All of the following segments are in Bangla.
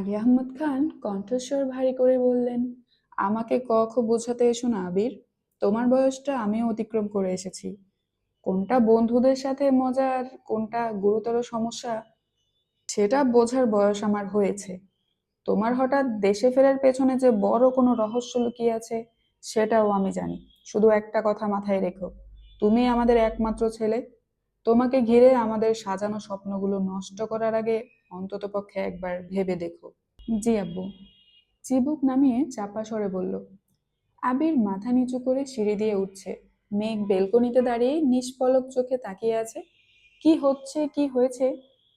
আলী আহমদ খান কণ্ঠস্বর ভারী করে বললেন, আমাকে ক খ বোঝাতে এসো না আবির। তোমার বয়সটা আমিও অতিক্রম করে এসেছি। কোনটা বন্ধুদের সাথে মজার, কোনটা গুরুতর সমস্যা, সেটা বোঝার বয়স আমার হয়েছে। তোমার হঠাৎ দেশে ফেরার পেছনে যে বড় কোনো রহস্য লুকিয়ে আছে, সেটাও আমি জানি। শুধু একটা কথা মাথায় রেখো, তুমি আমাদের একমাত্র ছেলে। তোমাকে ঘিরে আমাদের সাজানো স্বপ্নগুলো নষ্ট করার আগে অন্ততপক্ষে একবার ভেবে দেখো। জি আব্বু। চিবুক নামিয়ে চাপা স্বরে বলল। আবির মাথা নিচু করে সিঁড়ি দিয়ে উঠছে। মেঘ বেলকনিতে দাঁড়িয়ে নিষ্পলক চোখে তাকিয়ে আছে। কি হচ্ছে, কি হয়েছে,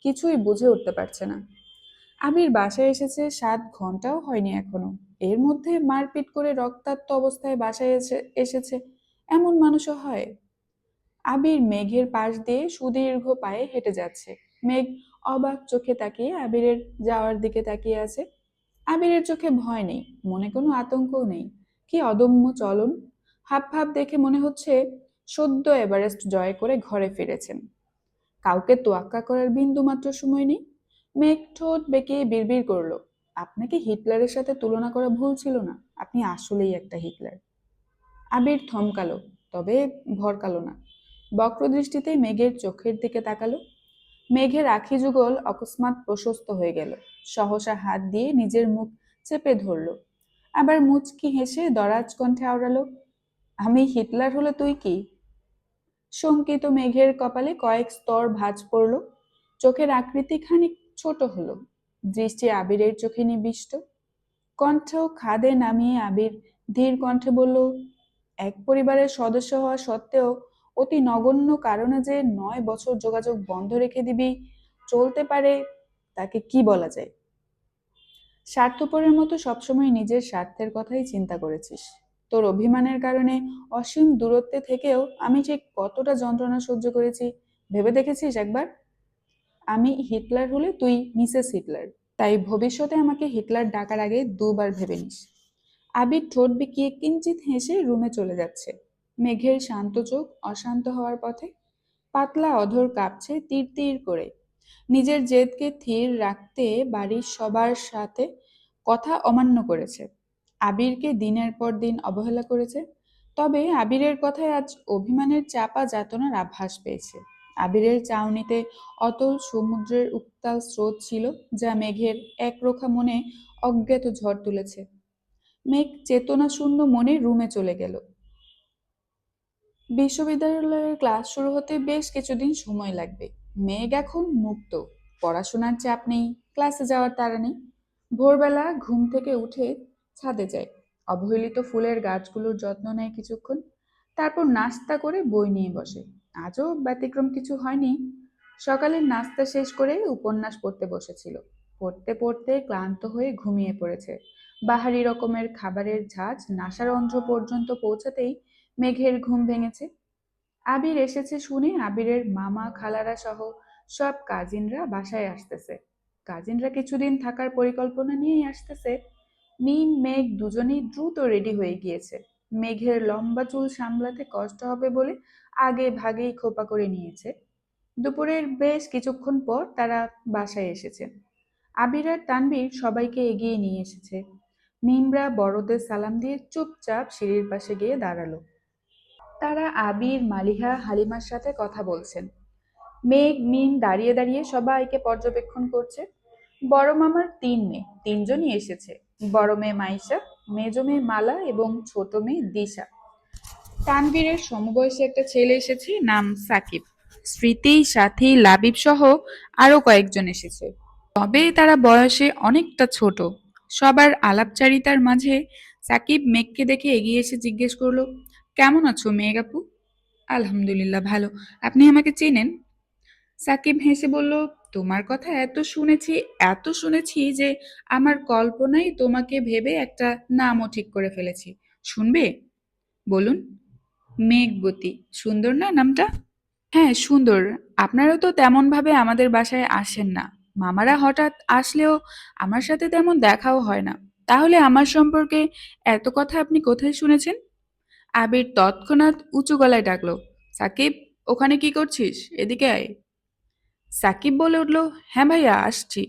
কিছুই বুঝে উঠতে পারছে না। আবির বাসায় এসেছে 7 ঘন্টাও হয়নি এখনো। এর মধ্যে মারপিট করে রক্তাক্ত অবস্থায় বাসায় এসেছে, এমন মানুষও হয়? আবির মেঘের পাশ দিয়ে সুদীর্ঘ পায়ে হেঁটে যাচ্ছে। মেঘ অবাক চোখে তাকিয়ে আবিরের যাওয়ার দিকে তাকিয়ে আছে। আবিরের চোখে ভয় নেই, মনে কোনো আতঙ্কও নেই। কি অদম্য চলন! হাব ভাব দেখে মনে হচ্ছে সদ্য এভারেস্ট জয় করে ঘরে ফিরেছেন। কাউকে তোয়াক্কা করার বিন্দু মাত্র সময় নেই। মেঘ ঠোঁট বেঁকিয়ে বিড়বিড় করলো, আপনাকে হিটলারের সাথে তুলনা করা ভুল ছিল না। আপনি আসলেই একটা হিটলার। আবির থমকালো, তবে ভরকালো না। বক্রদৃষ্টিতে মেঘের চোখের দিকে তাকালো। মেঘের আখি যুগল অকস্মাৎ প্রশস্ত হয়ে গেল। সহসা হাত দিয়ে নিজের মুখ চেপে ধরল। আবার মুচকি হেসে দরাজ কণ্ঠে আওড়ালো, আমি হিটলার হলে তুই কি? শঙ্কিত মেঘের কপালে কয়েক স্তর ভাঁজ পড়ল। চোখের আকৃতি খানিক ছোট হলো। দৃষ্টি আবিরের চোখে নিবিষ্ট। কণ্ঠ খাদে নামিয়ে আবির ধীর কণ্ঠে বলল, এক পরিবারের সদস্য হওয়া সত্ত্বেও অতি নগণ্য কারণে যে 9 বছর যোগাযোগ বন্ধ রেখে দিবি, চলতে পারে, তাকে কি বলা যায়? স্বার্থপরের মতো সবসময় নিজের স্বার্থের কথাই চিন্তা করেছিস। তোর অভিমানের কারণে অসীম দূরত্বে থেকেও আমি ঠিক কতটা যন্ত্রণা সহ্য করেছি ভেবে দেখেছিস একবার? আমি হিটলার হলে তুই মিসেস হিটলার। তাই ভবিষ্যতে আমাকে হিটলার ডাকার আগে দুবার ভেবে নিস। আবির ঠোঁট বিকিয়ে কিঞ্চিত হেসে রুমে চলে যাচ্ছে। মেঘের শান্ত চোখ অশান্ত হওয়ার পথে। পাতলা অধর কাঁপছে তীর তীর করে। নিজের জেদকে থির রাখতে বাড়ির সবার সাথে কথা অমান্য করেছে। আবিরকে দিনের পর দিন অবহেলা করেছে। তবে আবিরের কথায় আজ অভিমানের চাপা যাতনার আভাস পেয়েছে। আবিরের চাউনিতে অতল সমুদ্রের উত্তাল স্রোত ছিল, যা মেঘের একরোখা মনে অজ্ঞাত ঝড় তুলেছে। মেঘ চেতনাশূন্য মনে রুমে চলে গেল। বিশ্ববিদ্যালয়ের ক্লাস শুরু হতে বেশ কিছুদিন সময় লাগবে। মেঘ এখন মুক্ত। পড়াশোনার চাপ নেই, ক্লাসে যাওয়ার তাড়া নেই। ভোরবেলা ঘুম থেকে উঠে ছাদে যায়। অবহেলিত ফুলের গাছগুলোর যত্ন নেয় কিছুক্ষণ। তারপর নাস্তা করে বই নিয়ে বসে। আজও ব্যতিক্রম কিছু হয়নি। সকালের নাস্তা শেষ করে উপন্যাস পড়তে বসেছিল। পড়তে পড়তে ক্লান্ত হয়ে ঘুমিয়ে পড়েছে। বাহারি রকমের খাবারের ঝাঁজ নাসারন্ধ্র পর্যন্ত পৌঁছাতেই মেঘের ঘুম ভেঙেছে। আবির এসেছে শুনে আবিরের মামা খালারা সহ সব কাজিনরা বাসায় আসতেছে। কাজিনরা কিছুদিন থাকার পরিকল্পনা নিয়েই আসতেছে। মিম মেঘ দুজনেই দ্রুত রেডি হয়ে গিয়েছে। মেঘের লম্বা চুল সামলাতে কষ্ট হবে বলে আগে ভাগেই খোপা করে নিয়েছে। দুপুরের বেশ কিছুক্ষণ পর তারা বাসায় এসেছে। আবির আর তানবীর সবাইকে এগিয়ে নিয়ে এসেছে। মিমরা বড়দের সালাম দিয়ে চুপচাপ সিঁড়ির পাশে গিয়ে দাঁড়ালো। তারা আবির, মালিহা, হালিমার সাথে কথা বলছেন। মেঘ, মিম দাঁড়িয়ে দাঁড়িয়ে সবাইকে পর্যবেক্ষণ করছে। বড় মামার 3 মেয়ে, 3জনই এসেছে। বড় মেয়ে মাইশা, মেজো মেয়ে মালা এবং ছোট মেয়ে দিশা। তানভীরের সমবয়সী একটা ছেলে এসেছে, নাম সাকিব। স্মৃতি, সাথী, লাবিব সহ আরো কয়েকজন এসেছে। তবে তারা বয়সে অনেকটা ছোট। সবার আলাপচারিতার মাঝে সাকিব মেঘকে দেখে এগিয়ে এসে জিজ্ঞেস করলো, কেমন আছো মেঘ আপু? আলহামদুলিল্লাহ ভালো। আপনি আমাকে চেনেন? সাকিব হেসে বলল, তোমার কথা এত শুনেছি যে আমার কল্পনায় তোমাকে ভেবে একটা নামও ঠিক করে ফেলেছি। শুনবে? বলুন। মেঘবতী। সুন্দর না নামটা? হ্যাঁ সুন্দর। আপনারাও তো তেমন ভাবে আমাদের বাসায় আসেন না। মামারা হঠাৎ আসলেও আমার সাথে তেমন দেখাও হয় না। তাহলে আমার সম্পর্কে এত কথা আপনি কোথায় শুনেছেন? আবির তৎক্ষণাৎ উঁচু গলায় ডাকলো, সাকিব, ওখানে কি করছিস? এদিকে আয়। সাকিব বলে উঠল, হ্যাঁ ভাইয়া আসছি।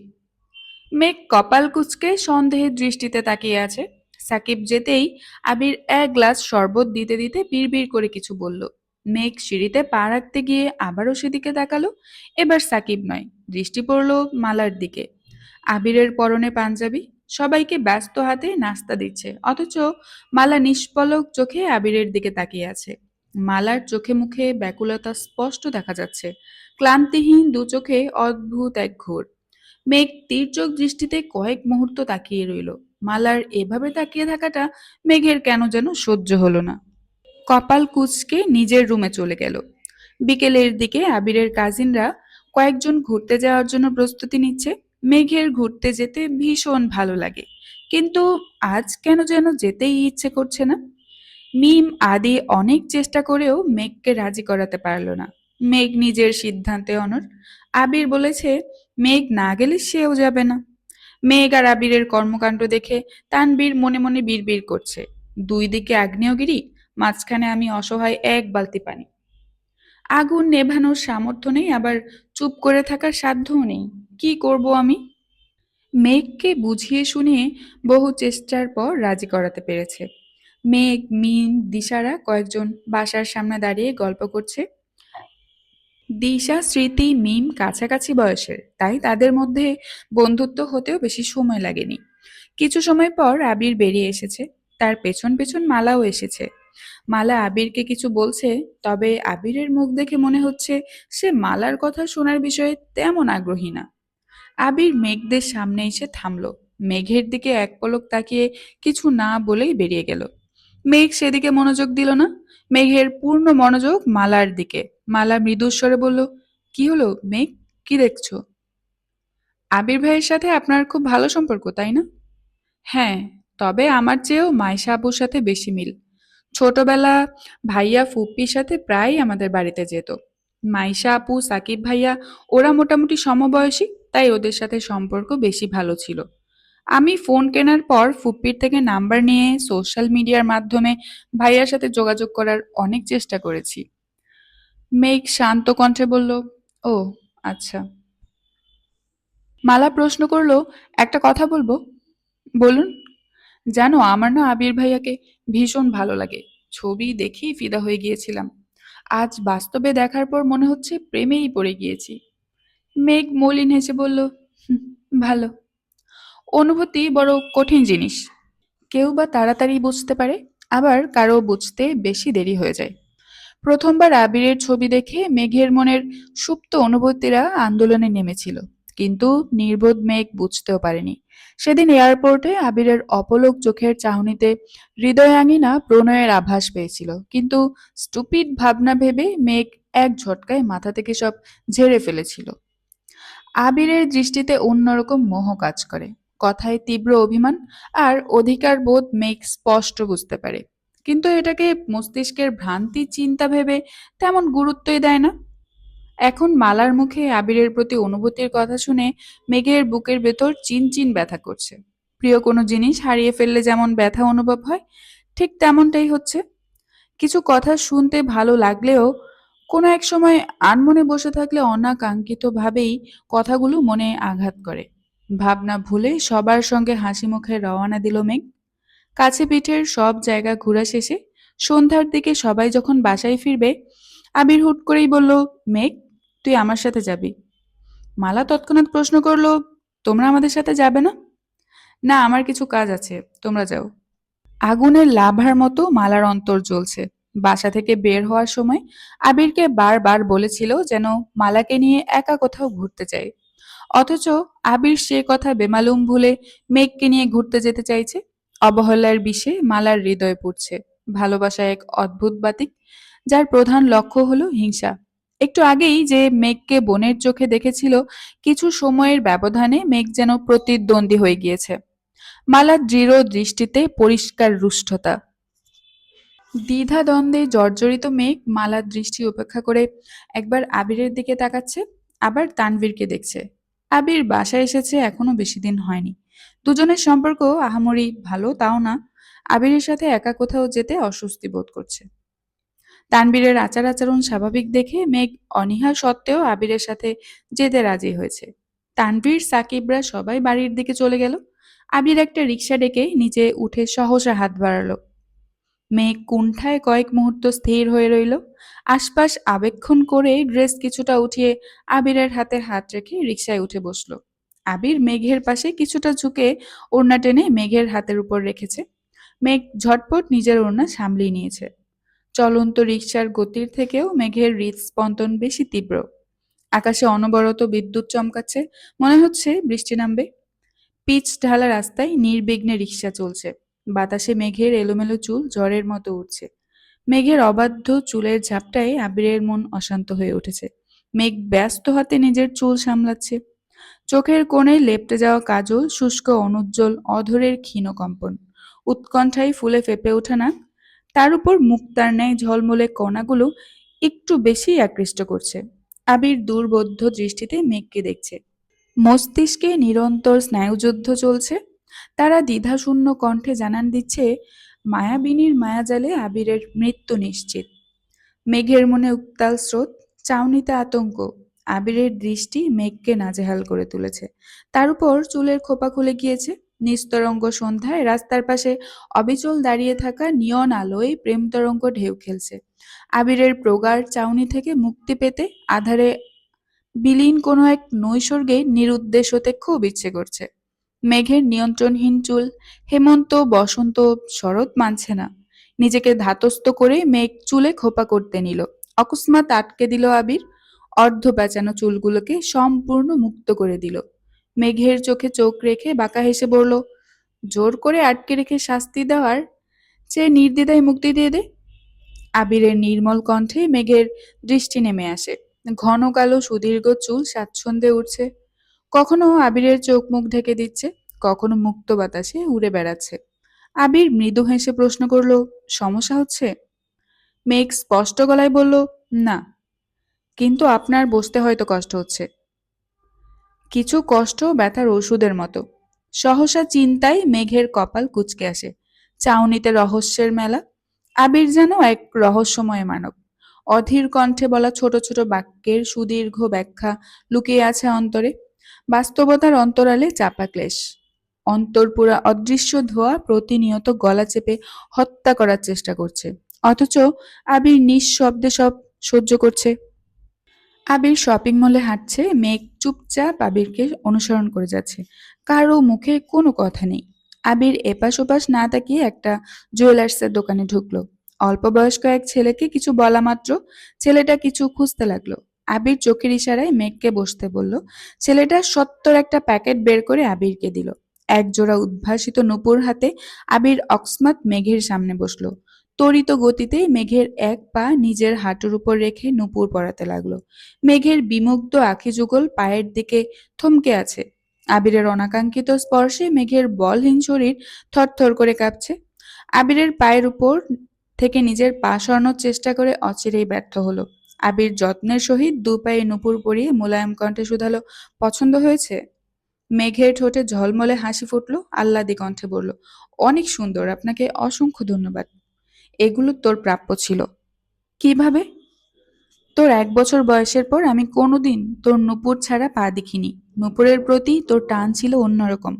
মেঘ কপাল কুঁচকে সন্দেহের দৃষ্টিতে তাকিয়ে আছে। সাকিব যেতেই আবির এক গ্লাস শরবত দিতে দিতে বিড়বিড় করে কিছু বলল। মেঘ সিঁড়িতে পা রাখতে গিয়ে আবারও সেদিকে তাকালো। এবার সাকিব নয়, দৃষ্টি পড়ল মালার দিকে। আবিরের পরনে পাঞ্জাবি, সবাইকে ব্যস্ত হাতে নাস্তা দিচ্ছে, অথচ মালা নিষ্পলক চোখে আবিরের দিকে তাকিয়ে আছে। মালার চোখে মুখে ব্যাকুলতা স্পষ্ট দেখা যাচ্ছে, ক্লান্তিহীন দু চোখে অদ্ভুত এক ঘোর। মেঘ তীর্যক দৃষ্টিতে কয়েক মুহূর্ত তাকিয়ে রইল। মালার এভাবে তাকিয়ে থাকাটা মেঘের কেন যেন সহ্য হলো না। কপাল কুঁচকে নিজের রুমে চলে গেল। বিকেলের দিকে আবিরের কাজিনরা কয়েকজন ঘুরতে যাওয়ার জন্য প্রস্তুতি নিচ্ছে। মেঘের ঘুরতে যেতে ভীষণ ভালো লাগে, কিন্তু আজ কেন যেন যেতেই ইচ্ছে করছে না। মিম আদি অনেক চেষ্টা করেও মেঘকে রাজি করাতে পারল না। মেঘ নিজের সিদ্ধান্তে অনড়। আবির বলেছে মেঘ না গেলে সেও যাবে না। মেঘ আর আবিরের কর্মকাণ্ড দেখে তানবীর মনে মনে বিড়বিড় করছে, দুই দিকে আগ্নেয়গিরি, মাঝখানে আমি অসহায় এক বালতি পানি। আগুন নেভানোর সামর্থ্য নেই, আবার চুপ করে থাকার সাধ্যও নেই। কি করব আমি? মেঘকে বুঝিয়ে শুনিয়ে বহু চেষ্টার পর রাজি করাতে পেরেছে। মেঘ, মিম, দিশারা কয়েকজন বাসার সামনে দাঁড়িয়ে গল্প করছে। দিশা, স্মৃতি, মিম কাছাকাছি বয়সের, তাই তাদের মধ্যে বন্ধুত্ব হতেও বেশি সময় লাগেনি। কিছু সময় পর আবির বেরিয়ে এসেছে। তার পেছন পেছন মালাও এসেছে। মালা আবিরকে কিছু বলছে, তবে আবিরের মুখ দেখে মনে হচ্ছে সে মালার কথা শোনার বিষয়ে তেমন আগ্রহী না। আবির মেঘদের সামনে এসে থামলো। মেঘের দিকে এক পলক তাকিয়ে কিছু না বলেই বেরিয়ে গেল। মেঘ সেদিকে মনোযোগ দিল না। মেঘের পূর্ণ মনোযোগ মালার দিকে। মালা মৃদুস্বরে বলল, কি হলো মেঘ, কি দেখছো? আবির ভাইয়ের সাথে আপনার খুব ভালো সম্পর্ক, তাই না? হ্যাঁ, তবে আমার চেয়েও মাইশা আপুর সাথে বেশি মিল। ছোটবেলা ভাইয়া ফুপ্পির সাথে প্রায়ই আমাদের বাড়িতে যেত। মাইশা আপু, সাকিব ভাইয়া ওরা মোটামুটি সমবয়সী, তাই ওদের সাথে সম্পর্ক বেশি ভালো ছিল। আমি ফোন কেনার পর ফুপ্পির থেকে নাম্বার নিয়ে সোশ্যাল মিডিয়ার মাধ্যমে ভাইয়ার সাথে যোগাযোগ করার অনেক চেষ্টা করেছি। মেঘ শান্ত কণ্ঠে বলল, ও আচ্ছা। মালা প্রশ্ন করলো, একটা কথা বলবো? বলুন। জানো, আমার না আবির ভাইয়াকে ভীষণ ভালো লাগে। ছবি দেখেই ফিদা হয়ে গিয়েছিলাম। আজ বাস্তবে দেখার পর মনে হচ্ছে প্রেমেই পড়ে গিয়েছি। মেঘ মলিন হেসে বলল, "হুম, ভালো। অনুভূতি বড় কঠিন জিনিস। কেউ বা তাড়াতাড়ি বুঝতে পারে, আবার কারো বুঝতে বেশি দেরি হয়ে যায়। প্রথমবার আবিরের ছবি দেখে মেঘের মনের সুপ্ত অনুভূতিরা আন্দোলনে নেমেছিল, কিন্তু নির্বোধ মেঘ বুঝতেও পারেনি। সেদিন এয়ারপোর্টে আবিরের অপলক চোখের চাহনিতে হৃদয়াঙ্গিনা প্রণয়ের আভাস পেয়েছিল, কিন্তু স্টুপিড ভাবনা ভেবে মেঘ এক ঝটকায় মাথা থেকে সব ঝেড়ে ফেলেছিল। আবিরের দৃষ্টিতে অন্যরকম মোহ কাজ করে, কথায় তীব্র অভিমান আর অধিকার বোধ মেঘ স্পষ্ট বুঝতে পারে, কিন্তু এটাকে মস্তিষ্কের ভ্রান্তি চিন্তা ভেবে তেমন গুরুত্বই দেয় না। এখন মালার মুখে আবিরের প্রতি অনুভূতির কথা শুনে মেঘের বুকের ভেতর চিনচিন ব্যথা করছে। প্রিয় কোনো জিনিস হারিয়ে ফেললে যেমন ব্যথা অনুভব হয়, ঠিক তেমনটাই হচ্ছে। কিছু কথা শুনতে ভালো লাগলেও কোনো এক সময় আনমনে বসে থাকলে অনাকাঙ্ক্ষিতভাবেই কথাগুলো মনে আঘাত করে। ভাবনা ভুলে সবার সঙ্গে হাসি মুখে রওনা দিল মেঘ। কাছে পিঠের সব জায়গা ঘোরা শেষে সন্ধ্যার দিকে সবাই যখন বাসায় ফিরবে, আবির হুট করেই বলল, মেঘ, তুই আমার সাথে যাবি। মালা তৎক্ষণাৎ প্রশ্ন করলো, তোমরা আমাদের সাথে যাবে না? না, আমার কিছু কাজ আছে, তোমরা যাও। আগুনের লাভার মতো মালার অন্তর জ্বলছে। বাসা থেকে বের হওয়ার সময় আবিরকে বারবার বলেছিল যেন মালাকে নিয়ে একা কোথাও ঘুরতে চায়, অথচ আবির সে কথা বেমালুম ভুলে মেঘকে নিয়ে ঘুরতে যেতে চাইছে। অবহেলার বিষে মালার হৃদয় পুড়ছে। ভালোবাসা এক অদ্ভুত বাতিক, যার প্রধান লক্ষ্য হলো হিংসা। একটু আগেই যে মেঘকে বোনের চোখে দেখেছিল, কিছু সময়ের ব্যবধানে মেঘ যেন প্রতিদ্বন্দ্বী হয়ে গিয়েছে। মালার দৃঢ় দৃষ্টিতে পরিষ্কার রুষ্টতা। দ্বিধাদ্বন্দ্বে জর্জরিত মেঘ মালার দৃষ্টি উপেক্ষা করে একবার আবিরের দিকে তাকাচ্ছে, আবার তানভীরকে দেখছে। আবির বাসায় এসেছে এখনো বেশি দিন হয়নি। দুজনের সম্পর্ক আহামরি ভালো তাও না। আবিরের সাথে একা কোথাও যেতে অস্বস্তি বোধ করছে। তানভীরের আচার আচরণ স্বাভাবিক দেখে মেঘ অনীহা সত্ত্বেও আবিরের সাথে যেতে রাজি হয়েছে। তানভীর, সাকিবরা সবাই বাড়ির দিকে চলে গেল। আবির একটা রিকশা ডেকে নিচে উঠে সহসা হাত বাড়ালো। মেঘ কুণ্ঠায় কয়েক মুহূর্ত স্থির হয়ে রইল। আশপাশ আবেক্ষণ করে ড্রেস কিছুটা উঠিয়ে আবিরের হাতে হাত রেখে রিকশায় উঠে বসলো। আবির মেঘের পাশে কিছুটা ঝুঁকে ওড়না টেনে মেঘের হাতের উপর রেখেছে। মেঘ ঝটপট নিজের ওড়না সামলিয়ে নিয়েছে। চলন্ত রিকশার গতির থেকেও মেঘের হৃদস্পন্দন বেশি তীব্র। আকাশে অনবরত বিদ্যুৎ চমকাচ্ছে, মনে হচ্ছে বৃষ্টি নামবে। পিচ ঢালা রাস্তায় নির্বিঘ্নে রিকশা চলছে। বাতাসে মেঘের এলোমেলো চুল ঝড়ের মতো উঠছে। মেঘের অবাধ্য চুলের ঝাপটায় আবিরের মন অশান্ত হয়ে উঠেছে। মেঘ ব্যস্ত হাতে নিজের চুল সামলাচ্ছে। চোখের কোণে লেপ্টে যাওয়া কাজল, শুষ্ক অনুজ্জ্বল অধরের ক্ষীণ কম্পন, উৎকণ্ঠায় ফুলে ফেঁপে ওঠা নাক, তার উপর মুক্তার ন্যায় ঝলমলে কণাগুলো একটু বেশি আকৃষ্ট করছে। আবির দুর্বোধ্য দৃষ্টিতে মেঘকে দেখছে। মস্তিষ্কে নিরন্তর স্নায়ুযুদ্ধ চলছে। তারা দ্বিধাশূন্য কণ্ঠে জানান দিচ্ছে, মায়াবিনীর মায়াজালে আবিরের মৃত্যু নিশ্চিত। মেঘের মনে উত্তাল স্রোত, চাউনিতে আতঙ্ক। আবিরের দৃষ্টি মেঘকে নাজেহাল করে তুলেছে। তার উপর চুলের খোপা খুলে গিয়েছে। নিস্তরঙ্গ সন্ধ্যায় রাস্তার পাশে অবিচল দাঁড়িয়ে থাকা নিয়ন আলোয় প্রেমতরঙ্গ ঢেউ খেলছে। আবিরের প্রগাঢ় চাউনি থেকে মুক্তি পেতে আধারে বিলীন কোনো এক নৈসর্গে নিরুদ্দেশ হতে খুব ইচ্ছে করছে। মেঘের নিয়ন্ত্রণহীন চুল হেমন্ত, বসন্ত, শরৎ মানছে না। নিজেকে ধাতস্থ করে মেঘ চুলে খোপা করতে নিল। অকস্মাৎ আটকে দিল আবির। অর্ধ পেঁচানো চুলগুলোকে সম্পূর্ণ মুক্ত করে দিল। মেঘের চোখে চোখ রেখে বাঁকা হেসে বলল, জোর করে আটকে রেখে শাস্তি দেওয়ার চেয়ে নির্দ্বিধায় মুক্তি দিয়ে দে। আবিরের নির্মল কণ্ঠে মেঘের দৃষ্টি নেমে আসে। ঘন কালো সুদীর্ঘ চুল স্বাচ্ছন্দ্যে উঠছে। কখনো আবিরের চোখ মুখ ঢেকে দিচ্ছে, কখনো মুক্ত বাতাসে উড়ে বেড়াচ্ছে। আবির মৃদু হেসে প্রশ্ন করল, সমস্যা হচ্ছে? মেঘ স্পষ্ট গলায় বলল, না, কিন্তু আপনার বসতে হয়তো কষ্ট হচ্ছে। কিছু কষ্ট ব্যথার ওষুধের মতো। সহসা চিন্তায় মেঘের কপাল কুঁচকে আসে। চাউনিতে রহস্যের মেলা। আবির যেন এক রহস্যময় মানব। অধীর কণ্ঠে বলা ছোট ছোট বাক্যের সুদীর্ঘ ব্যাখ্যা লুকিয়ে আছে অন্তরে। বাস্তবতার অন্তরালে চাপা ক্লেশ। অন্তরপুরা অদৃশ্য ধোঁয়া প্রতিনিয়ত গলা চেপে হত্যা করার চেষ্টা করছে। অথচ আবির নিঃশব্দে সব সহ্য করছে। আবির শপিং মলে হাঁটছে, মেঘ চুপচাপ আবিরকে অনুসরণ করে যাচ্ছে। কারো মুখে কোনো কথা নেই। আবির এপাশ ওপাশ না তাকিয়ে একটা জুয়েলার্সের দোকানে ঢুকলো। অল্প বয়স্ক এক ছেলেকে কিছু বলা মাত্র ছেলেটা কিছু খুঁজতে লাগলো। আবির চোখের ইশারায় মেঘকে বসতে বলল। ছেলেটা সত্তর একটা প্যাকেট বের করে আবিরকে দিল। একজোড়া উদ্ভাসিত নূপুর হাতে আবির অকস্মাৎ মেঘের সামনে বসলো। তড়িৎ গতিতে মেঘের এক পা নিজের হাঁটুর উপর রেখে নূপুর পরাতে লাগলো। মেঘের বিমুগ্ধ আখি যুগল পায়ের দিকে থমকে আছে। আবিরের অনাকাঙ্ক্ষিত স্পর্শে মেঘের বলহীন শরীর থরথর করে কাঁপছে। আবিরের পায়ের উপর থেকে নিজের পা সরানোর চেষ্টা করে অচিরেই ব্যর্থ হলো। আবির যত্নের সহিত দু পায়ে নূপুর পরিয়ে মোলায়েম কণ্ঠে শুধালো, পছন্দ হয়েছে? মেঘের ঠোঁটে ঝলমলে হাসি ফুটলো, আহ্লাদী কণ্ঠে বলল, অনেক সুন্দর, আপনাকে অসংখ্য ধন্যবাদ। এগুলো তোর প্রাপ্য ছিল। কিভাবে? তোর ১ বছর বয়সের পর আমি কোনোদিন তোর নূপুর ছাড়া পা দেখিনি। নূপুরের প্রতি তোর টান ছিল অন্যরকম।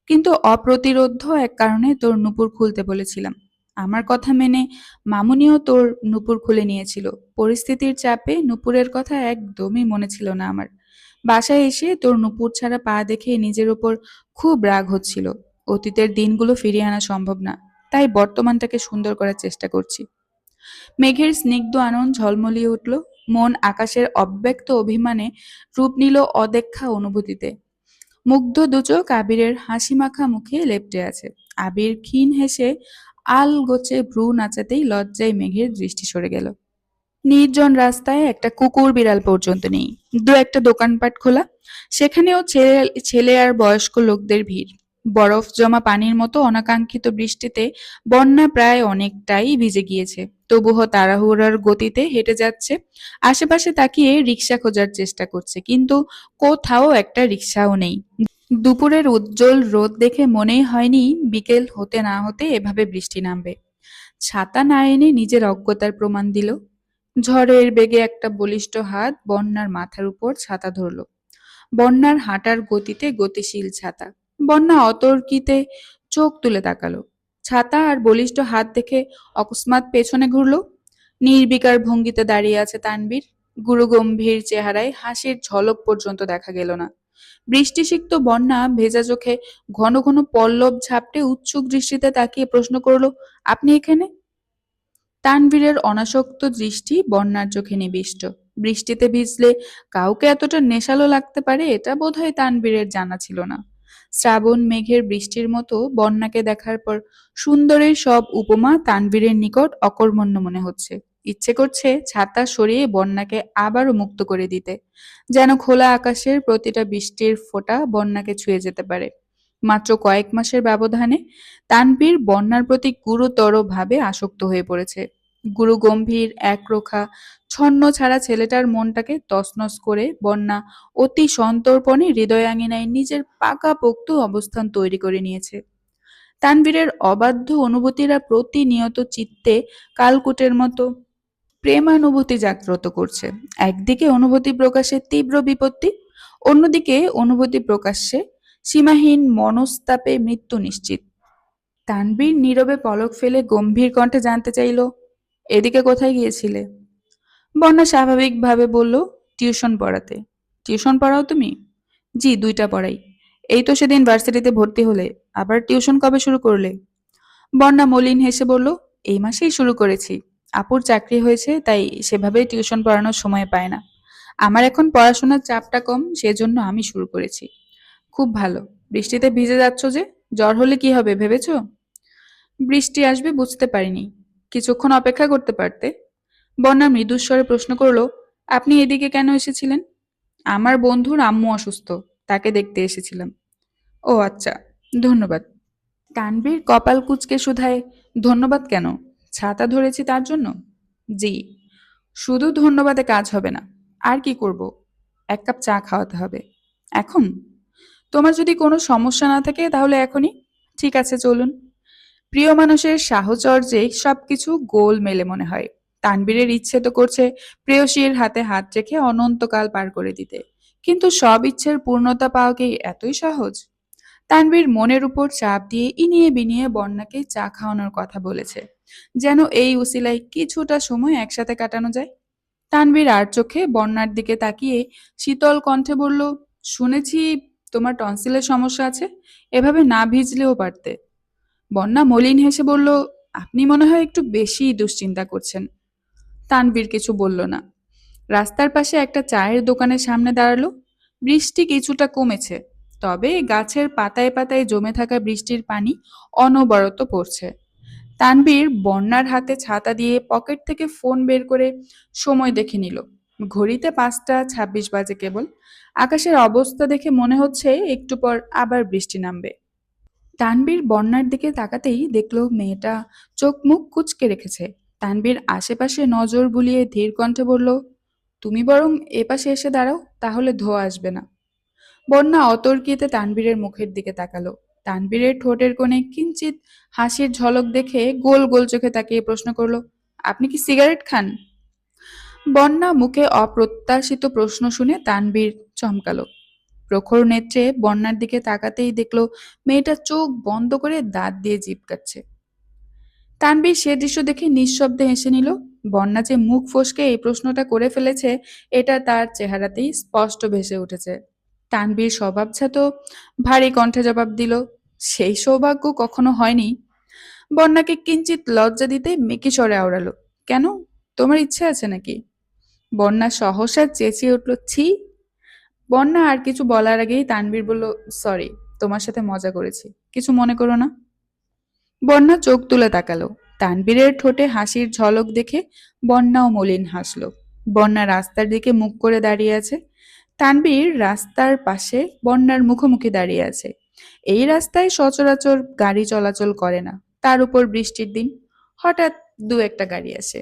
কিন্তু অপ্রতিরোধ্য এক কারণে তোর নূপুর খুলতে বলেছিলাম। আমার কথা মেনে মামুনিও তোর নূপুর খুলে নিয়েছিল। পরিস্থিতির চাপে নূপুরের কথা একদমই মনে ছিল না আমার। বাসায় এসে তোর নূপুর ছাড়া পা দেখে নিজের ওপর খুব রাগ হচ্ছিল। অতীতের দিনগুলো ফিরিয়ে আনা সম্ভব না, তাই বর্তমানটাকে সুন্দর করার চেষ্টা করছি। মেঘের স্নিগ্ধ আনন্দ ঝলমলিয়ে উঠল। মন আকাশের অব্যক্ত অভিমানে রূপ নিল অদেখা অনুভূতিতে। মুগ্ধ দুচোখ আবিরের হাসিমাখা মুখে লেপ্টে আছে। আবির ক্ষীণ হেসে আলগোছে ভ্রু নাচাতেই লজ্জায় মেঘের দৃষ্টি সরে গেল। নির্জন রাস্তায় একটা কুকুর বিড়াল পর্যন্ত নেই। দু একটা দোকানপাট খোলা, সেখানেও ছেলে ছেলে আর বয়স্ক লোকদের ভিড়। বরফ জমা পানির মতো অনাকাঙ্ক্ষিত বৃষ্টিতে বন্যা প্রায় অনেকটাই ভিজে গিয়েছে, তবুও তাড়াহুড়োর গতিতে হেঁটে যাচ্ছে। আশেপাশে তাকিয়ে রিক্সা খোঁজার চেষ্টা করছে, কিন্তু কোথাও একটা রিক্সাও নেই। দুপুরের উজ্জ্বল রোদ দেখে মনেই হয়নি বিকেল হতে না হতে এভাবে বৃষ্টি নামবে। ছাতা না এনে নিজের অজ্ঞতার প্রমাণ দিল। ঝড়ের বেগে একটা বলিষ্ঠ হাত বন্যার মাথার উপর ছাতা ধরল। বন্যার হাঁটার গতিতে গতিশীল ছাতা। বন্যা অতর্কিতে চোখ তুলে তাকালো। ছাতা আর বলিষ্ঠ হাত দেখে অকস্মাৎ পেছনে ঘুরল। নির্বিকার ভঙ্গিতে দাঁড়িয়ে আছে তানবীর। গুরুগম্ভীর চেহারায় হাসির ঝলক পর্যন্ত দেখা গেল না। বৃষ্টিসিক্ত বন্যা ভেজা চোখে ঘন ঘন পল্লব ঝাপটে উৎসুক দৃষ্টিতে তাকিয়ে প্রশ্ন করল, আপনি এখানে? তানভীরের অনাসক্ত দৃষ্টি বন্যার চোখে নিবিষ্ট। বৃষ্টিতে ভিজলে কাউকে এতটা নেশালো লাগতে পারে এটা বোধহয় তানভীরের জানা ছিল না। শ্রাবণ মেঘের বৃষ্টির মতো বন্যাকে দেখার পর সুন্দরের সব উপমা তানভীরের নিকট অকর্মণ্য মনে হচ্ছে। ইচ্ছে করছে ছাতা সরিয়ে বন্যাকে আবারও মুক্ত করে দিতে, যেন খোলা আকাশের প্রতিটা বৃষ্টির ফোঁটা বন্যাকে ছুঁয়ে যেতে পারে। মাত্র কয়েক মাসের ব্যবধানে তানভীর বন্যার প্রতি গুরুতরভাবে আসক্ত হয়ে পড়েছে। গুরুগম্ভীর একরোখা ছন্ন ছাড়া ছেলেটার মনটাকে তছনছ করে বন্যা অতি সন্তর্পণে হৃদয়াঙ্গিনায় নিজের পাকাপোক্ত অবস্থান তৈরি করে নিয়েছে। তানভীরের অবাধ্য অনুভূতিরা প্রতিনিয়ত চিত্তে কালকূটের মতো প্রেমানুভূতি জাগ্রত করছে। একদিকে অনুভূতি প্রকাশে তীব্র বিপত্তি, অন্যদিকে অনুভূতি প্রকাশ্যে সীমাহীন মনস্তাপে মৃত্যু নিশ্চিত। তানভীর নীরবে পলক ফেলে গম্ভীর কণ্ঠে জানতে চাইল, এদিকে কোথায় গিয়েছিলে? বন্যা স্বাভাবিকভাবে বলল, টিউশন পড়াতে। টিউশন পড়াও তুমি? জি, 2টা পড়াই। এই তো সেদিন ভার্সিটিতে ভর্তি হলে, আবার টিউশন কবে শুরু করলে? বন্যা মলিন হেসে বলল, এই মাসেই শুরু করেছি। আপুর চাকরি হয়েছে, তাই সেভাবে টিউশন পড়ানোর সময় পায় না। আমার এখন পড়াশোনার চাপটা কম, সেজন্য আমি শুরু করেছি। খুব ভালো। বৃষ্টিতে ভিজে যাচ্ছ যে, জ্বর হলে কি হবে ভেবেছো? বৃষ্টি আসবে বুঝতে পারিনি। কিছুক্ষণ অপেক্ষা করতে পারতে। বন্যা মৃদুস্বরে প্রশ্ন করলো, আপনি এদিকে কেন এসেছিলেন? আমার বন্ধুর আম্মু অসুস্থ, তাকে দেখতে এসেছিলাম। ও আচ্ছা, ধন্যবাদ। তানভীর কপাল কুঁচকে শুধায়, ধন্যবাদ কেন? ছাতা ধরেছি তার জন্য? জি। শুধু ধন্যবাদে কাজ হবে না। আর কি করব? 1 কাপ চা খাওয়াতে হবে। এখন? তোমার যদি কোনো সমস্যা না থাকে তাহলে এখনই। ঠিক আছে, চলুন। প্রিয় মানুষের সাহচর্যে সবকিছু গোলমেলে মনে হয়। তানবীরের ইচ্ছে তো করছে প্রেয়সীর হাতে হাত রেখে অনন্তকাল পার করে দিতে, কিন্তু সব ইচ্ছের পূর্ণতা পাওয়া কি এতই সহজ? তানবীর মনের উপর চাপ দিয়ে ইনিয়ে বিনিয়ে বন্যাকে চা খাওয়ানোর কথা বলেছে, যেন এই উসিলায় কিছুটা সময় একসাথে কাটানো যায়। তানবীর আর চোখে বন্যার দিকে তাকিয়ে শীতল কণ্ঠে বলল, শুনেছি তোমার টনসিলের সমস্যা আছে, এভাবে না ভিজলেও পারতে। বন্যা মলিন হেসে বলল, আপনি মনে হয় একটু বেশি দুশ্চিন্তা করছেন। তানভীর কিছু বলল না। রাস্তার পাশে একটা চায়ের দোকানের সামনে দাঁড়ালো। বৃষ্টি কিছুটা কমেছে, তবে গাছের পাতায় পাতায় জমে থাকা বৃষ্টির পানি অনবরত পড়ছে। তানভীর বন্যার হাতে ছাতা দিয়ে পকেট থেকে ফোন বের করে সময় দেখে নিল। ঘড়িতে 5টা 26 বাজে কেবল। আকাশের অবস্থা দেখে মনে হচ্ছে একটু পর আবার বৃষ্টি নামবে। তানবীর বন্যার দিকে তাকাতেই দেখল মেয়েটা চোখ মুখ কুঁচকে রেখেছে। তানবীর আশেপাশে নজর বুলিয়ে ধীর কণ্ঠে বলল, তুমি বরং এপাশে এসে দাঁড়াও, তাহলে ধোয়া আসবে না। বন্যা অতর্কিতে তানবীরের মুখের দিকে তাকালো। তানবীরের ঠোঁটের কোণে কিঞ্চিত হাসির ঝলক দেখে গোল গোল চোখে তাকিয়ে প্রশ্ন করলো, আপনি কি সিগারেট খান? বন্যা মুখে অপ্রত্যাশিত প্রশ্ন শুনে তানবীর চমকালো। প্রখর নেত্রে বন্যার দিকে তাকাতেই দেখলো মেয়েটা চোখ বন্ধ করে দাঁত দিয়ে জিভ কাটছে। তানবীর সে দৃশ্য দেখে নিঃশব্দে হেসে নিল। বন্যা যে মুখ ফসকে এই প্রশ্নটা করে ফেলেছে এটা তার চেহারাতেই স্পষ্ট ভেসে উঠেছে। তানবীর স্বভাবজাত ভারী কণ্ঠে জবাব দিল, সেই সৌভাগ্য কখনো হয়নি। বন্যাকে কিঞ্চিত লজ্জা দিতে মেকি স্বরে আওড়ালো, কেন, তোমার ইচ্ছে আছে নাকি? বন্যা সহসা চেঁচিয়ে উঠল, ছি। বন্যা আর কিছু বলার আগেই তানবীর বলল, সরি, তোমার সাথে মজা করেছি, কিছু মনে করো না। বন্যা চোখ তুলে তাকালো। তানবীরের ঠোঁটে হাসির ঝলক দেখে বন্যাও মলিন হাসলো। বন্যা রাস্তার দিকে মুখ করে দাঁড়িয়ে আছে। তানবীর রাস্তার পাশে বন্যার মুখোমুখি দাঁড়িয়ে আছে। এই রাস্তায় সচরাচর গাড়ি চলাচল করে না, তার উপর বৃষ্টির দিন। হঠাৎ 2-1টা গাড়ি আসে।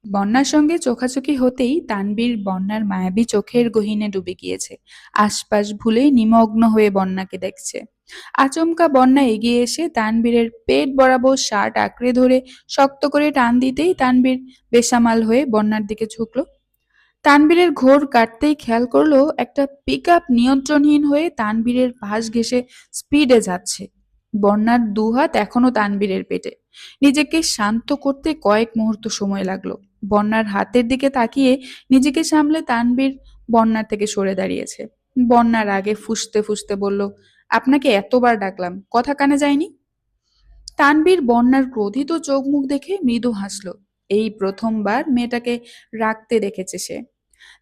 বন্যার সঙ্গে চোখাচোখি হতেই তানবীর বন্যার মায়াবী চোখের গহীনে ডুবে গিয়েছে। আশপাশ ভুলে নিমগ্ন হয়ে বন্যাকে দেখছে। আচমকা বন্যা এগিয়ে এসে তানবীরের পেট বরাবর শার্ট আঁকড়ে ধরে শক্ত করে টান দিতেই তানবীর বেসামাল হয়ে বন্যার দিকে ঝুঁকল। তানবীরের ঘোর কাটতেই খেয়াল করলো একটা পিকআপ নিয়ন্ত্রণহীন হয়ে তানবীরের পাশ ঘেঁষে স্পিডে যাচ্ছে। বন্যার দুহাত এখনো তানবীরের পেটে। নিজেকে শান্ত করতে কয়েক মুহূর্ত সময় লাগলো। বন্যার হাতের দিকে তাকিয়ে নিজেকে সামলে তানবীর বন্যার থেকে সরে দাঁড়িয়েছে। বন্যার আগে ফুঁসতে ফুঁসতে বলল, আপনাকে এতবার ডাকলাম, কথা কানে যায়নি? তানবীর বন্যার ক্রোধিত চোখ মুখ দেখে মৃদু হাসল। এই প্রথমবার মেয়েটাকে রাগতে দেখেছে সে।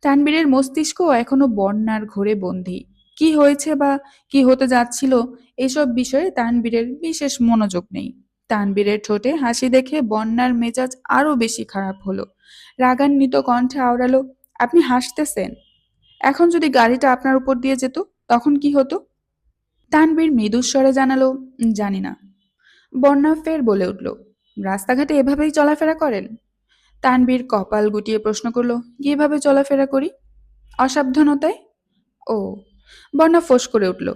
তানবীরের মস্তিষ্ক এখনো বন্যার ঘোরে বন্দী। কি হয়েছে বা কি হতে যাচ্ছিল এসব বিষয়ে তানবীরের বিশেষ মনোযোগ নেই। তানবীরের ঠোঁটে হাসি দেখে বন্যার মেজাজ আরো বেশি খারাপ হলো। রাগান্বিত কণ্ঠে আওড়ালো, আপনি হাসতেছেন? এখন যদি গাড়িটা আপনার উপর দিয়ে যেত, তখন কি হতো? তানবীর মৃদুস্বরে জানালো, জানি না। বন্যা ফের বলে উঠল, রাস্তাঘাটে এভাবেই চলাফেরা করেন? তানবীর কপাল গুটিয়ে প্রশ্ন করলো, কিভাবে চলাফেরা করি? অসাবধানতায়। ও। বন্যা ফোঁস করে উঠল,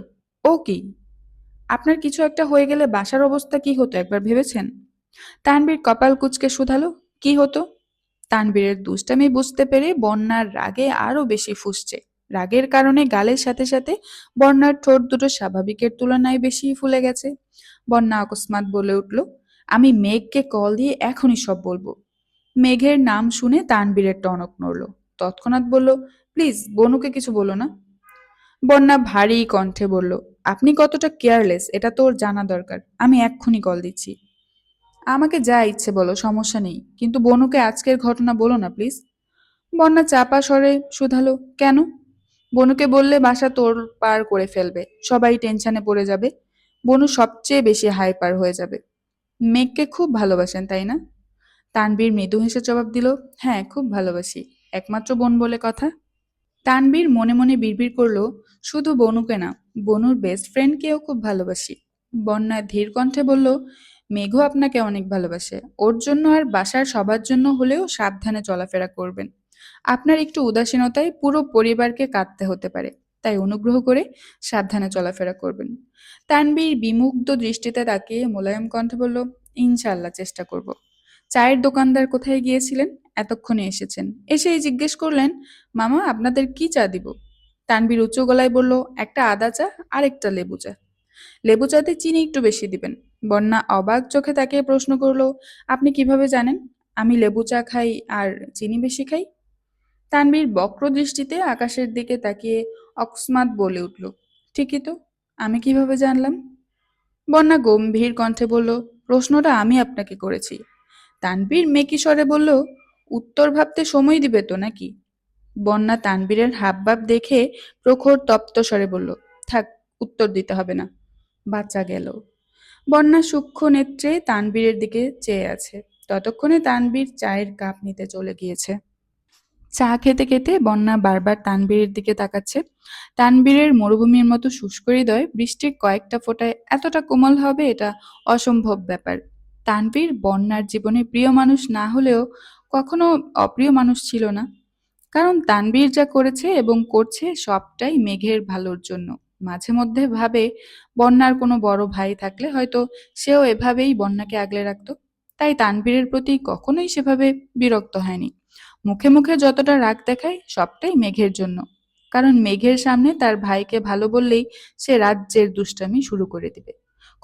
ও কি? আপনার কিছু একটা হয়ে গেলে বাসার অবস্থা কি হতো একবার ভেবেছেন? তানবীর কপাল কুঁচকে শুধালো, কি হতো? তানবীরের দুষ্টামি বুঝতে পেরে বন্যার রাগে আরো বেশি ফুঁসছে। রাগের কারণে গালের সাথে সাথে বন্যার ঠোঁট দুটো স্বাভাবিকের তুলনায় বেশি ফুলে গেছে। বন্যা অকস্মাৎ বলে উঠল, আমি মেঘকে কল দিয়ে এখনই সব বলবো। মেঘের নাম শুনে তানবীরের টনক নড়ল। তৎক্ষণাৎ বলল, প্লিজ বনুকে কিছু বলো না। বন্যা ভারী কণ্ঠে বলল, আপনি কতটা কেয়ারলেস এটা তোর জানা দরকার। আমি এক্ষুনি কল দিচ্ছি। আমাকে যা ইচ্ছে বলো, সমস্যা নেই, কিন্তু বনুকে আজকের ঘটনা বলো না প্লিজ। বন্যা চাপা স্বরে শুধালো, কেন? বনুকে বললে বাসা তোর পার করে ফেলবে, সবাই টেনশনে পড়ে যাবে। বনু সবচেয়ে বেশি হাইপার হয়ে যাবে। মেঘকে খুব ভালোবাসেন তাই না? তানবীর মৃদু হেসে জবাব দিল, হ্যাঁ খুব ভালোবাসি, একমাত্র বোন বলে কথা। তানবীর মনে মনে বিড়বিড় করলো, শুধু বনুকে না, বনুর বেস্ট ফ্রেন্ডকেও খুব ভালোবাসি। বন্যা ধীর কণ্ঠে বলল, মেঘও আপনাকে অনেক ভালোবাসে। ওর জন্য আর বাসার সবার জন্য হলেও সাবধানে চলাফেরা করবেন। আপনার একটু উদাসীনতায় পুরো পরিবারকে কাঁদতে হতে পারে, তাই অনুগ্রহ করে সাবধানে চলাফেরা করবেন। তানবীর বিমুগ্ধ দৃষ্টিতে তাকিয়ে মোলায়েম কণ্ঠে বলল, ইনশাআল্লাহ চেষ্টা করব। চায়ের দোকানদার কোথায় গিয়েছিলেন? এতক্ষণে এসেছেন। এসেই জিজ্ঞেস করলেন, মামা আপনাদের কি চা দিব? তানবীর উচ্চ গলায় বলল, একটা আদা চা আর একটা লেবু চা। লেবু চাতে চিনি একটু বেশি দিবেন। বন্যা অবাক চোখে তাকিয়ে প্রশ্ন করলো, আপনি কিভাবে জানেন আমি লেবু চা খাই আর চিনি বেশি খাই? তানবীর বক্র দৃষ্টিতে আকাশের দিকে তাকিয়ে অকস্মাৎ বলে উঠল, ঠিকই তো, আমি কিভাবে জানলাম? বন্যা গম্ভীর কণ্ঠে বলল, প্রশ্নটা আমি আপনাকে করেছি। তানবীর মেকি স্বরে বলল, উত্তর ভাবতে সময় দিবে তো নাকি? বন্যা তানবীরের হাবভাব দেখে প্রখর তপ্ত স্বরে বলল, থাক, উত্তর দিতে হবে না। বাচ্চা গেল। বন্যা সূক্ষ্ম নেত্রে তানবীরের দিকে চেয়ে আছে। ততক্ষণে তানবীর চায়ের কাপ নিতে চলে গিয়েছে। চা খেতে খেতে বন্যা বারবার তানবীরের দিকে তাকাচ্ছে। তানবীরের মরুভূমির মতো শুষ্ক হৃদয় বৃষ্টির কয়েকটা ফোঁটায় এতটা কোমল হবে এটা অসম্ভব ব্যাপার। তানবীর বন্যার জীবনে প্রিয় মানুষ না হলেও কখনো অপ্রিয় মানুষ ছিল না। কারণ তানবীর যা করেছে এবং করছে সবটাই মেঘের ভালোর জন্য। মাঝে মধ্যে ভাবে বন্যার কোনো বড় ভাই থাকলে হয়তো সেও এভাবেই বন্যাকে আগলে রাখতো। তাই তানবীরের প্রতি কখনোই সেভাবে বিরক্ত হয়নি। মুখে মুখে যতটা রাগ দেখায় সবটাই মেঘের জন্য। কারণ মেঘের সামনে তার ভাইকে ভালো বললেই সে রাজ্যের দুষ্টামি শুরু করে দিবে।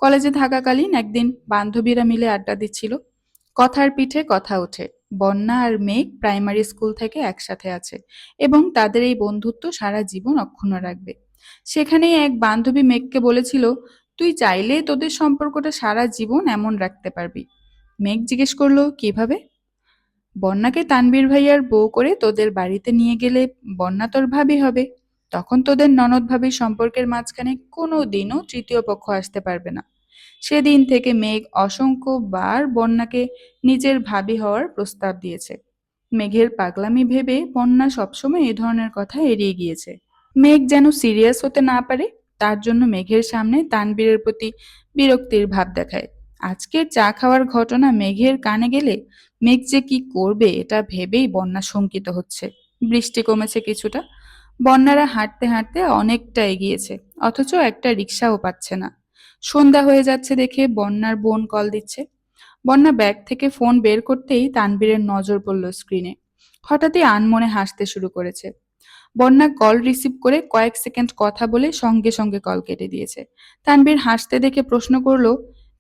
কলেজে থাকাকালীন একদিন বান্ধবীরা মিলে আড্ডা দিচ্ছিল। কথার পিঠে কথা ওঠে, বন্যা আর মেঘ প্রাইমারি স্কুল থেকে একসাথে আছে এবং তাদের এই বন্ধুত্ব সারা জীবন অক্ষুণ্ণ রাখবে। সেখানেই এক বান্ধবী মেঘকে বলেছিল, তুই চাইলে তোদের সম্পর্কটা সারা জীবন এমন রাখতে পারবি। মেঘ জিজ্ঞেস করলো, কিভাবে? বন্যাকে তানবীর ভাইয়ার বউ করে তোদের বাড়িতে নিয়ে গেলে বন্যা তোর ভাবি হবে। তখন তোদের ননদ ভাবির সম্পর্কের মাঝখানে কোনো দিনও তৃতীয় পক্ষ আসতে পারবে না। সেদিন থেকে মেঘ অসংখ্যবার বন্যাকে নিজের ভাবি হওয়ার প্রস্তাব দিয়েছে। মেঘের পাগলামি ভেবে বন্যা সবসময় এ ধরনের কথা এড়িয়ে গিয়েছে। মেঘ যেন সিরিয়াস হতে না পারে, তার জন্য মেঘের সামনে তানবীরের প্রতি বিরক্তির ভাব দেখায়। আজকের চা খাওয়ার ঘটনা মেঘের কানে গেলে মেঘ যে কি করবে এটা ভেবেই বন্যা শঙ্কিত হচ্ছে। বৃষ্টি কমেছে কিছুটা। বন্যারা হাঁটতে হাঁটতে অনেকটা এগিয়েছে, অথচ একটা রিকশাও পাচ্ছে না। সন্ধ্যা হয়ে যাচ্ছে দেখে বন্যার বোন কল দিচ্ছে। বন্যা ব্যাগ থেকে ফোন বের করতেই তানবীরের নজর পড়ল স্ক্রিনে। হঠাৎই আনমনে হাসতে শুরু করেছে। বন্যা কল রিসিভ করে কয়েক সেকেন্ড কথা বলে সঙ্গে সঙ্গে কল কেটে দিয়েছে। তানবীর হাসতে দেখে প্রশ্ন করলো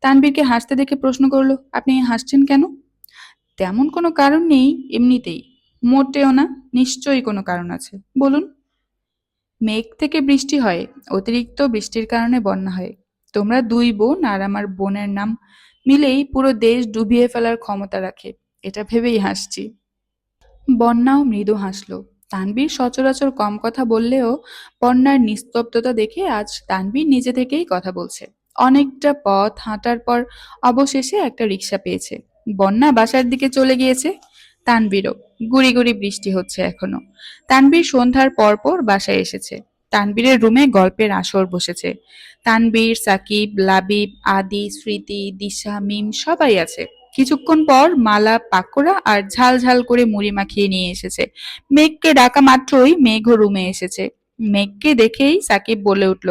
তানবীরকে হাসতে দেখে প্রশ্ন করলো, আপনি হাসছেন কেন? তেমন কোনো কারণ নেই, এমনিতেই। মোটেও না, নিশ্চয়ই কোনো কারণ আছে, বলুন। মেঘ থেকে বৃষ্টি হয়, অতিরিক্ত বৃষ্টির কারণে বন্যা হয়। তোমরা দুই বোন আর আমার বোনের নাম মিলেই পুরো দেশ ডুবিয়ে ফেলার ক্ষমতা রাখে, এটা ভেবেই হাসছি। বন্যাও মৃদু হাসল। তানবীর সচরাচর কম কথা বললেও বন্যার নিস্তব্ধতা দেখে আজ তানবীর নিজে থেকেই কথা বলছে। অনেকটা পথ হাঁটার পর অবশেষে একটা রিক্সা পেয়েছে। বন্যা বাসার দিকে চলে গিয়েছে। তানবীরও। গুড়ি গুড়ি বৃষ্টি হচ্ছে এখনো। তানবীর সন্ধ্যার পর পর বাসায় এসেছে। তানবীরের রুমে গল্পের আসর বসেছে। তানবীর, সাকিব, লাবিব, আদি, স্মৃতি, দিশা, মিম সবাই আছে। কিছুক্ষণ পর মালা পাকোড়া আর ঝাল ঝাল করে মুড়ি মাখিয়ে নিয়ে এসেছে। মেঘকে ডাকা মাত্রই মেঘও রুমে এসেছে। মেঘকে দেখেই সাকিব বলে উঠল,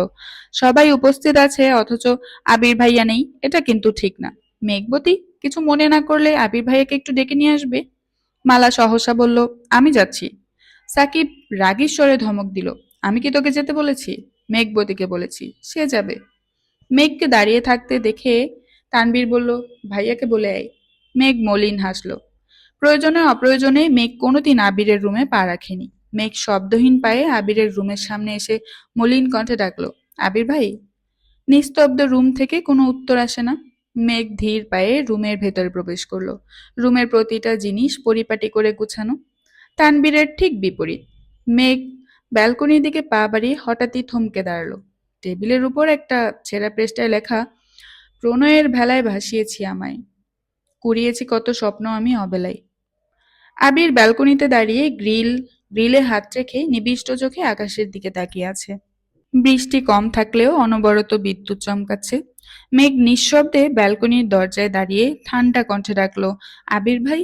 সবাই উপস্থিত আছে অথচ আবির ভাইয়া নেই, এটা কিন্তু ঠিক না। মেঘবতী, কিছু মনে না করলে আবির ভাইয়াকে একটু ডেকে নিয়ে আসবে। মালা সহসা বলল, আমি যাচ্ছি। সাকিব রাগী স্বরে ধমক দিল, আমি কি তোকে যেতে বলেছি? মেঘবতীকে বলেছি, সে যাবে। মেঘকে দাঁড়িয়ে থাকতে দেখে তানবীর বলল, ভাইয়াকে বলে আয়। মেঘ মলিন হাসল। প্রয়োজনে অপ্রয়োজনে মেঘ কোনোদিন আবিরের রুমে পা রাখেনি। মেঘ শব্দহীন পায়ে আবিরের রুমের সামনে এসে মলিন কণ্ঠে ডাকলো, আবির ভাই। নিস্তব্ধ রুম থেকে কোনো উত্তর আসে না। মেঘ ধীর পায়ে রুমের ভেতরে প্রবেশ করলো। রুমের প্রতিটা জিনিস পরিপাটি করে গুছানো। তানবীরের ঠিক বিপরীত। মেঘ ব্যালকনির দিকে পা বাড়িয়ে হঠাৎই থমকে দাঁড়ালো। টেবিলের উপর একটা ছেঁড়া পৃষ্ঠায় লেখা, প্রণয়ের ভেলায় ভাসিয়েছি আমায়, কুড়িয়েছি কত স্বপ্ন আমি অবেলায়। আবির ব্যালকনিতে দাঁড়িয়ে গ্রিলে হাত রেখে নিবিষ্ট চোখে আকাশের দিকে তাকিয়ে আছে। বৃষ্টি কম থাকলেও অনবরত বিদ্যুৎ চমকাচ্ছে। মেঘ নিঃশব্দে ব্যালকনির দরজায় দাঁড়িয়ে ঠান্ডা কণ্ঠে ডাকলো, আবির ভাই।